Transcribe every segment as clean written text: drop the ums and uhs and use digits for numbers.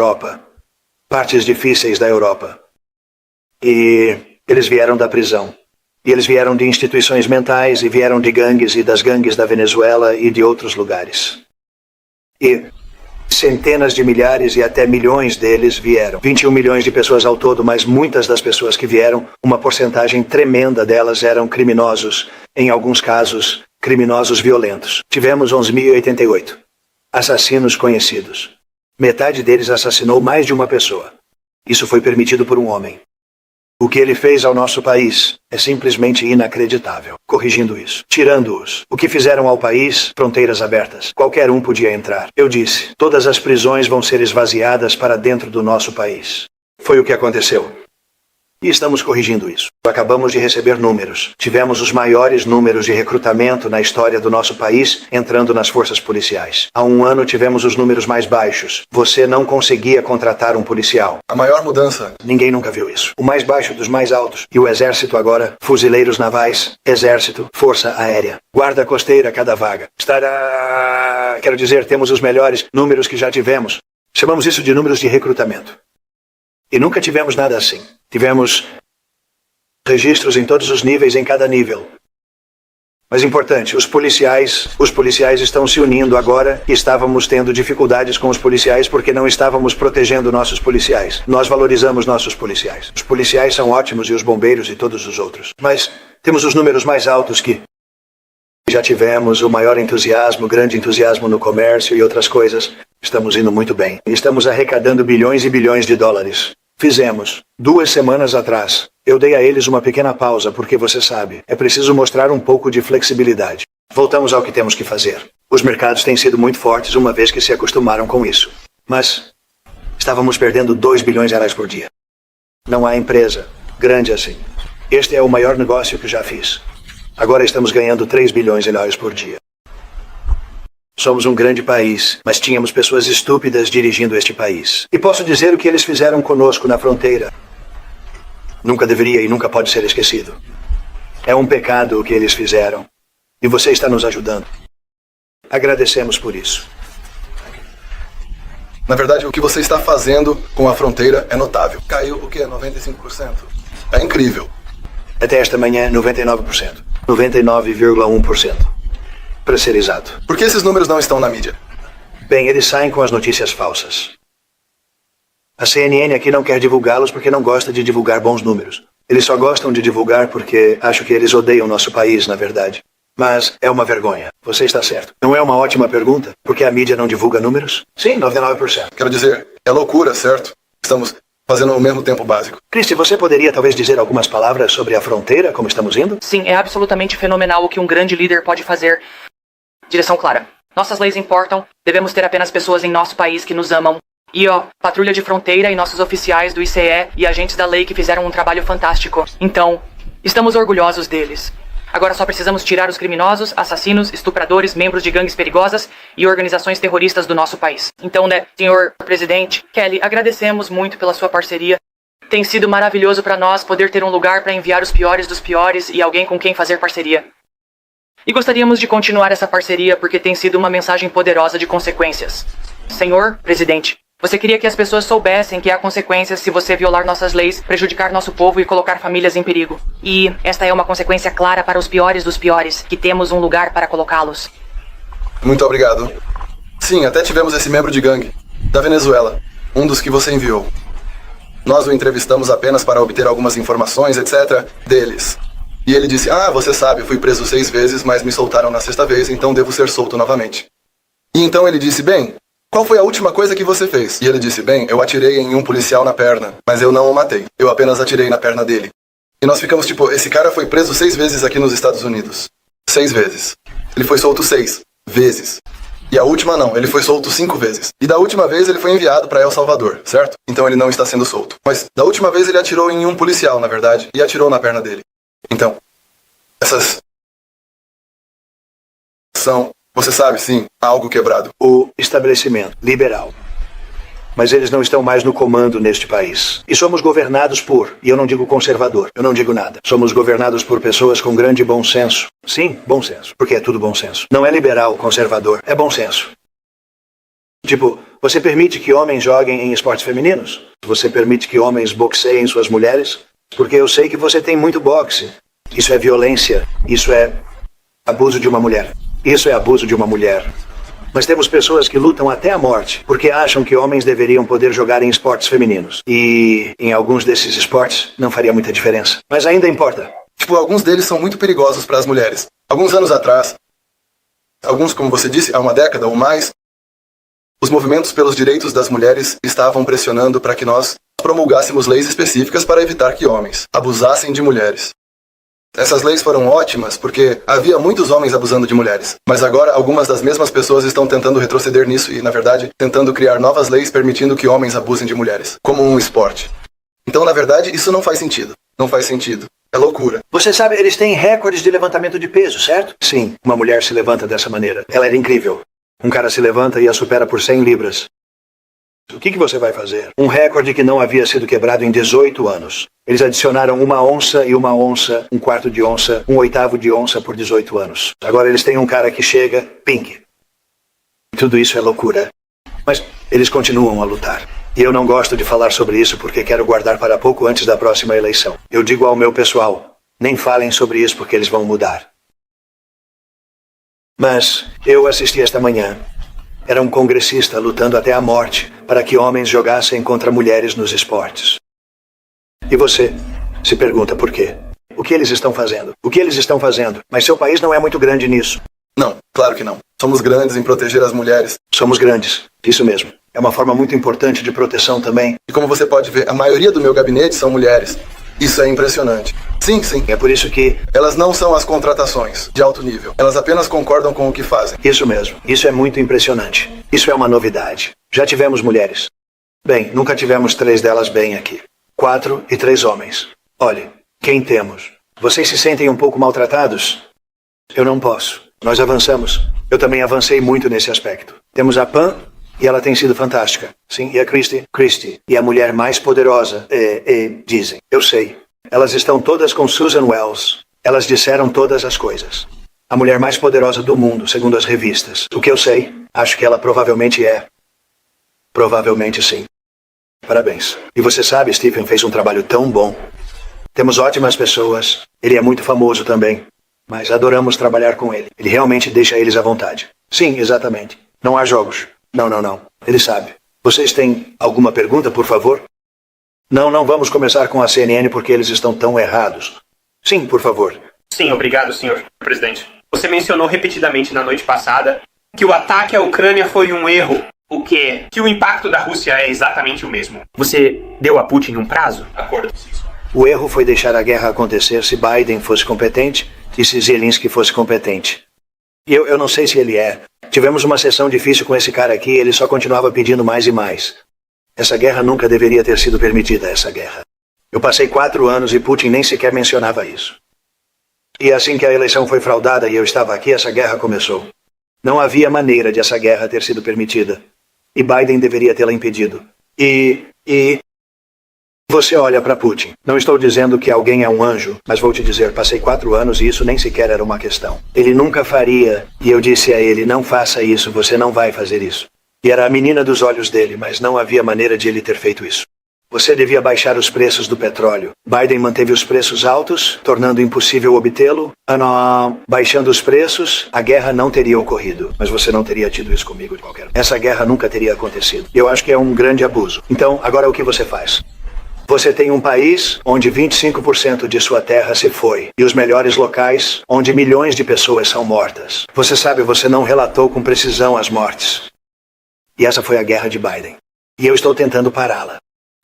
Europa, partes difíceis da Europa. E eles vieram da prisão. E eles vieram de instituições mentais e vieram de gangues e das gangues da Venezuela e de outros lugares. E centenas de milhares e até milhões deles vieram. 21 milhões de pessoas ao todo, mas muitas das pessoas que vieram, uma porcentagem tremenda delas eram criminosos, em alguns casos, criminosos violentos. Tivemos 11.088 assassinos conhecidos. Metade deles assassinou mais de uma pessoa. Isso foi permitido por um homem. O que ele fez ao nosso país é simplesmente inacreditável. Corrigindo isso, tirando-os. O que fizeram ao país, fronteiras abertas. Qualquer um podia entrar. Eu disse, todas as prisões vão ser esvaziadas para dentro do nosso país. Foi o que aconteceu. E estamos corrigindo isso. Acabamos de receber números. Tivemos os maiores números de recrutamento na história do nosso país entrando nas forças policiais. Há um ano tivemos os números mais baixos. Você não conseguia contratar um policial. A maior mudança. Ninguém nunca viu isso. O mais baixo dos mais altos. E o exército agora, fuzileiros navais, exército, força aérea. Guarda costeira cada vaga. Quero dizer, temos os melhores números que já tivemos. Chamamos isso de números de recrutamento. E nunca tivemos nada assim. Tivemos registros em todos os níveis, em cada nível. Mas importante, os policiais estão se unindo agora e estávamos tendo dificuldades com os policiais porque não estávamos protegendo nossos policiais. Nós valorizamos nossos policiais. Os policiais são ótimos e os bombeiros e todos os outros. Mas temos os números mais altos que já tivemos, o maior entusiasmo, grande entusiasmo no comércio e outras coisas. Estamos indo muito bem. Estamos arrecadando bilhões e bilhões de dólares. Fizemos. 2 semanas atrás. Eu dei a eles uma pequena pausa porque você sabe, é preciso mostrar um pouco de flexibilidade. Voltamos ao que temos que fazer. Os mercados têm sido muito fortes uma vez que se acostumaram com isso. Mas estávamos perdendo 2 bilhões de reais por dia. Não há empresa grande assim. Este é o maior negócio que já fiz. Agora estamos ganhando 3 bilhões de reais por dia. Somos um grande país, mas tínhamos pessoas estúpidas dirigindo este país. E posso dizer o que eles fizeram conosco na fronteira. Nunca deveria e nunca pode ser esquecido. É um pecado o que eles fizeram. E você está nos ajudando. Agradecemos por isso. Na verdade, o que você está fazendo com a fronteira é notável. Caiu o quê? 95%? É incrível. Até esta manhã, 99%. 99,1%. Para ser exato. Por que esses números não estão na mídia? Bem, eles saem com as notícias falsas. A CNN aqui não quer divulgá-los porque não gosta de divulgar bons números. Eles só gostam de divulgar porque acho que eles odeiam nosso país, na verdade. Mas é uma vergonha. Você está certo. Não é uma ótima pergunta? Porque a mídia não divulga números? Sim, 99%. Quero dizer, é loucura, certo? Estamos fazendo o mesmo tempo básico. Christy, você poderia talvez dizer algumas palavras sobre a fronteira, como estamos indo? Sim, é absolutamente fenomenal o que um grande líder pode fazer. Direção clara. Nossas leis importam, devemos ter apenas pessoas em nosso país que nos amam. E patrulha de fronteira e nossos oficiais do ICE e agentes da lei que fizeram um trabalho fantástico. Então, estamos orgulhosos deles. Agora só precisamos tirar os criminosos, assassinos, estupradores, membros de gangues perigosas e organizações terroristas do nosso país. Então, senhor presidente, Kelly, agradecemos muito pela sua parceria. Tem sido maravilhoso para nós poder ter um lugar para enviar os piores dos piores e alguém com quem fazer parceria. E gostaríamos de continuar essa parceria porque tem sido uma mensagem poderosa de consequências. Senhor presidente, você queria que as pessoas soubessem que há consequências se você violar nossas leis, prejudicar nosso povo e colocar famílias em perigo. E esta é uma consequência clara para os piores dos piores, que temos um lugar para colocá-los. Muito obrigado. Sim, até tivemos esse membro de gangue, da Venezuela, um dos que você enviou. Nós o entrevistamos apenas para obter algumas informações, etc., deles. E ele disse, você sabe, fui preso 6 vezes, mas me soltaram na 6ª vez, então devo ser solto novamente. E então ele disse, bem, qual foi a última coisa que você fez? E ele disse, bem, eu atirei em um policial na perna, mas eu não o matei. Eu apenas atirei na perna dele. E nós ficamos tipo, esse cara foi preso 6 vezes aqui nos Estados Unidos. 6 vezes. Ele foi solto 6 vezes. E a última não, ele foi solto 5 vezes. E da última vez ele foi enviado para El Salvador, certo? Então ele não está sendo solto. Mas da última vez ele atirou em um policial, na verdade, e atirou na perna dele. Então, essas são, você sabe, sim, algo quebrado. O estabelecimento liberal. Mas eles não estão mais no comando neste país. E somos governados por, e eu não digo conservador, eu não digo nada. Somos governados por pessoas com grande bom senso. Sim, bom senso, porque é tudo bom senso. Não é liberal, conservador, é bom senso. Tipo, Você permite que homens joguem em esportes femininos? Você permite que homens boxeiem suas mulheres? Porque eu sei que você tem muito boxe. Isso é violência. Isso é abuso de uma mulher. Isso é abuso de uma mulher. Mas temos pessoas que lutam até a morte porque acham que homens deveriam poder jogar em esportes femininos. E em alguns desses esportes não faria muita diferença. Mas ainda importa. Tipo, alguns deles são muito perigosos para as mulheres. Alguns anos atrás, alguns, como você disse, há uma década ou mais, os movimentos pelos direitos das mulheres estavam pressionando para que nós promulgássemos leis específicas para evitar que homens abusassem de mulheres. Essas leis foram ótimas porque havia muitos homens abusando de mulheres. Mas agora algumas das mesmas pessoas estão tentando retroceder nisso e, na verdade, tentando criar novas leis permitindo que homens abusem de mulheres, como um esporte. Então, na verdade, isso não faz sentido. Não faz sentido. É loucura. Você sabe, eles têm recordes de levantamento de peso, certo? Sim, uma mulher se levanta dessa maneira. Ela era incrível. Um cara se levanta e a supera por 100 libras. O que você vai fazer? Um recorde que não havia sido quebrado em 18 anos. Eles adicionaram 1 onça e 1 onça, 1/4 de onça, 1/8 de onça por 18 anos. Agora eles têm um cara que chega, pink. Tudo isso é loucura. Mas eles continuam a lutar. E eu não gosto de falar sobre isso porque quero guardar para pouco antes da próxima eleição. Eu digo ao meu pessoal, nem falem sobre isso porque eles vão mudar. Mas eu assisti esta manhã. Era um congressista lutando até a morte para que homens jogassem contra mulheres nos esportes. E você se pergunta por quê? O que eles estão fazendo? O que eles estão fazendo? Mas seu país não é muito grande nisso. Não, claro que não. Somos grandes em proteger as mulheres. Somos grandes, isso mesmo. É uma forma muito importante de proteção também. E como você pode ver, a maioria do meu gabinete são mulheres. Isso é impressionante. Sim, sim. É por isso que... Elas não são as contratações de alto nível. Elas apenas concordam com o que fazem. Isso mesmo. Isso é muito impressionante. Isso é uma novidade. Já tivemos mulheres. Bem, nunca tivemos 3 delas bem aqui. 4 e 3 homens. Olhe, quem temos? Vocês se sentem um pouco maltratados? Eu não posso. Nós avançamos. Eu também avancei muito nesse aspecto. Temos a Pam, e ela tem sido fantástica. Sim, e a Christy. E a mulher mais poderosa, dizem. Eu sei. Elas estão todas com Susan Wells. Elas disseram todas as coisas. A mulher mais poderosa do mundo, segundo as revistas. O que eu sei, acho que ela provavelmente é. Provavelmente sim. Parabéns. E você sabe, Stephen fez um trabalho tão bom. Temos ótimas pessoas. Ele é muito famoso também. Mas adoramos trabalhar com ele. Ele realmente deixa eles à vontade. Sim, exatamente. Não há jogos. Não. Ele sabe. Vocês têm alguma pergunta, por favor? Não vamos começar com a CNN porque eles estão tão errados. Sim, por favor. Sim, obrigado, senhor presidente. Você mencionou repetidamente na noite passada que o ataque à Ucrânia foi um erro. O quê? Que o impacto da Rússia é exatamente o mesmo. Você deu a Putin um prazo? Acordo-se isso. O erro foi deixar a guerra acontecer se Biden fosse competente e se Zelensky fosse competente. Eu não sei se ele é. Tivemos uma sessão difícil com esse cara aqui, ele só continuava pedindo mais e mais. Essa guerra nunca deveria ter sido permitida, essa guerra. Eu passei 4 anos e Putin nem sequer mencionava isso. E assim que a eleição foi fraudada e eu estava aqui, essa guerra começou. Não havia maneira de essa guerra ter sido permitida. E Biden deveria tê-la impedido. E você olha para Putin. Não estou dizendo que alguém é um anjo, mas vou te dizer, passei 4 anos e isso nem sequer era uma questão. Ele nunca faria, e eu disse a ele, não faça isso, você não vai fazer isso. E era a menina dos olhos dele, mas não havia maneira de ele ter feito isso. Você devia baixar os preços do petróleo. Biden manteve os preços altos, tornando impossível obtê-lo. Baixando os preços, a guerra não teria ocorrido. Mas você não teria tido isso comigo de qualquer. Essa guerra nunca teria acontecido. Eu acho que é um grande abuso. Então, agora o que você faz? Você tem um país onde 25% de sua terra se foi. E os melhores locais onde milhões de pessoas são mortas. Você sabe, você não relatou com precisão as mortes. E essa foi a guerra de Biden. E eu estou tentando pará-la.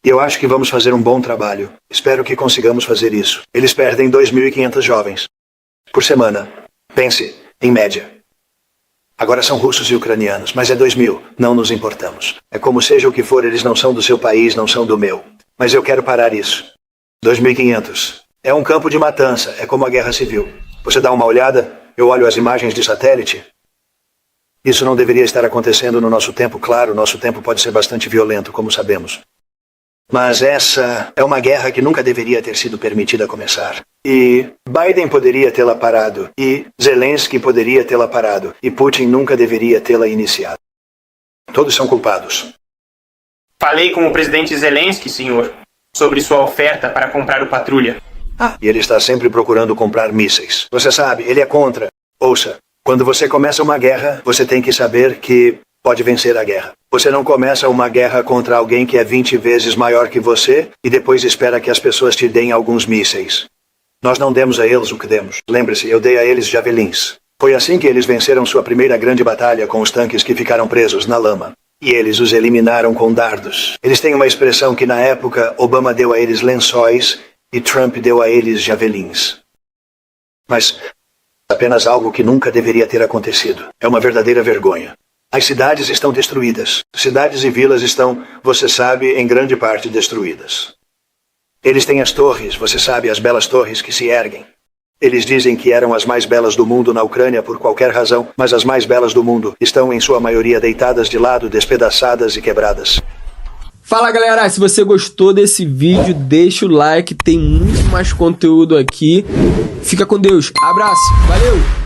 E eu acho que vamos fazer um bom trabalho. Espero que consigamos fazer isso. Eles perdem 2.500 jovens por semana. Pense, em média. Agora são russos e ucranianos, mas é 2.000. Não nos importamos. É como seja o que for, eles não são do seu país, não são do meu. Mas eu quero parar isso. 2.500. É um campo de matança. É como a guerra civil. Você dá uma olhada, eu olho as imagens de satélite. Isso não deveria estar acontecendo no nosso tempo, claro. Nosso tempo pode ser bastante violento, como sabemos. Mas essa é uma guerra que nunca deveria ter sido permitida começar. E Biden poderia tê-la parado. E Zelensky poderia tê-la parado. E Putin nunca deveria tê-la iniciado. Todos são culpados. Falei com o presidente Zelensky, senhor, sobre sua oferta para comprar o Patrulha. E ele está sempre procurando comprar mísseis. Você sabe, ele é contra. Ouça, quando você começa uma guerra, você tem que saber que pode vencer a guerra. Você não começa uma guerra contra alguém que é 20 vezes maior que você e depois espera que as pessoas te deem alguns mísseis. Nós não demos a eles o que demos. Lembre-se, eu dei a eles javelins. Foi assim que eles venceram sua primeira grande batalha com os tanques que ficaram presos na lama. E eles os eliminaram com dardos. Eles têm uma expressão que na época Obama deu a eles lençóis e Trump deu a eles javelins. Mas apenas algo que nunca deveria ter acontecido. É uma verdadeira vergonha. As cidades estão destruídas. Cidades e vilas estão, você sabe, em grande parte destruídas. Eles têm as torres, você sabe, as belas torres que se erguem. Eles dizem que eram as mais belas do mundo na Ucrânia por qualquer razão, mas as mais belas do mundo estão em sua maioria deitadas de lado, despedaçadas e quebradas. Fala galera, se você gostou desse vídeo, deixa o like, tem muito mais conteúdo aqui. Fica com Deus, abraço, valeu!